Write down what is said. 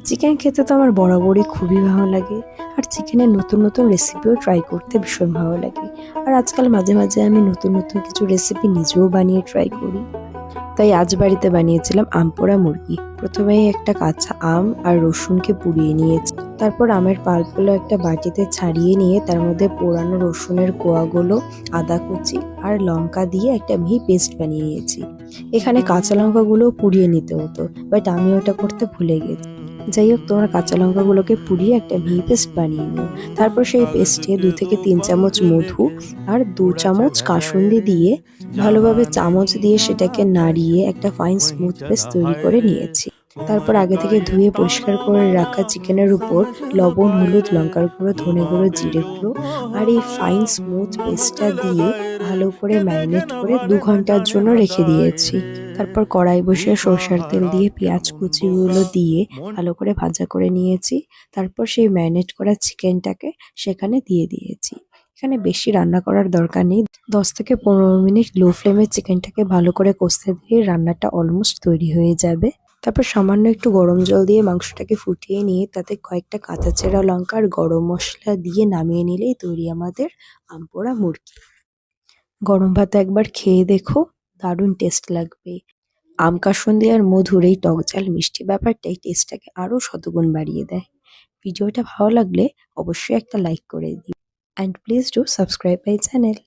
Chicken খেতে তো আমার বরাবরই খুবই ভালো লাগে। আর চিকেনের নতুন নতুন রেসিপিও ট্রাই করতে ভীষণ ভালো লাগে। আর আজকাল মাঝে মাঝে আমি নতুন নতুন কিছু রেসিপি নিজেও বানিয়ে ট্রাই করি। তাই আজ বাড়িতে বানিয়েছিলাম আম পোড়া মুরগি। প্রথমেই একটা কাঁচা আম আর রসুনকে পুড়িয়ে নিয়েছি। তারপর আমের পাল্পগুলো একটা বাটিতে ছাড়িয়ে নিয়ে তার মধ্যে পোড়ানো রসুনের কোয়াগুলো, আদা কুচি আর লঙ্কা দিয়ে একটা মিহি পেস্ট বানিয়ে নিয়েছি। এখানে কাঁচা লঙ্কাগুলো পুড়িয়ে নিতে হতো, বাট আমি ওটা করতে ভুলে গেছি। যাই হোক, তোমরা কাঁচা লঙ্কাগুলোকে পুড়িয়ে একটা মিহি পেস্ট বানিয়ে নিও। তারপর সেই পেস্টে 2 থেকে 3 চামচ মধু আর 2 চামচ কাসুন্দি দিয়ে ভালোভাবে চামচ দিয়ে সেটাকে নাড়িয়ে একটা ফাইন স্মুথ পেস্ট তৈরি করে নিয়েছি। তারপর আগে থেকে ধুয়ে পরিষ্কার করে রাখা চিকেনের উপর লবণ, হলুদ, লঙ্কার গুঁড়ো, ধনে গুঁড়ো, জিরে গুঁড়ো আর এই ফাইন স্মুথ পেস্টটা দিয়ে ভালো করে ম্যারিনেট করে 2 ঘন্টার জন্য রেখে দিয়েছি। তারপর কড়াই বসিয়ে সরষের তেল দিয়ে পেঁয়াজ কুচিগুলো দিয়ে ভালো করে ভাজা করে নিয়েছি। তারপর সেই ম্যারিনেট করা চিকেনটাকে সেখানে দিয়ে দিয়েছি। এখানে বেশি রান্না করার দরকার নেই। 10 থেকে 15 মিনিট লো ফ্লেমে চিকেনটাকে ভালো করে কষতে দিয়ে রান্নাটা অলমোস্ট তৈরি হয়ে যাবে। তারপর সামান্য একটু গরম জল দিয়ে মাংসটাকে ফুটিয়ে নিয়ে তাতে কয়েকটা কাঁচা চেরা লঙ্কা আর গরম মশলা দিয়ে নামিয়ে নিলেই তৈরি আমাদের আম পোড়া মুরগি। গরম ভাতে একবার খেয়ে দেখো, দারুণ টেস্ট লাগবে। আম কাসুন্দি আর মধুর এই টক ঝাল মিষ্টি ব্যাপারটাই টেস্টটাকে আরো শতগুণ বাড়িয়ে দেয়। ভিডিওটা ভালো লাগলে অবশ্যই একটা লাইক করে দিও, and please do subscribe my channel.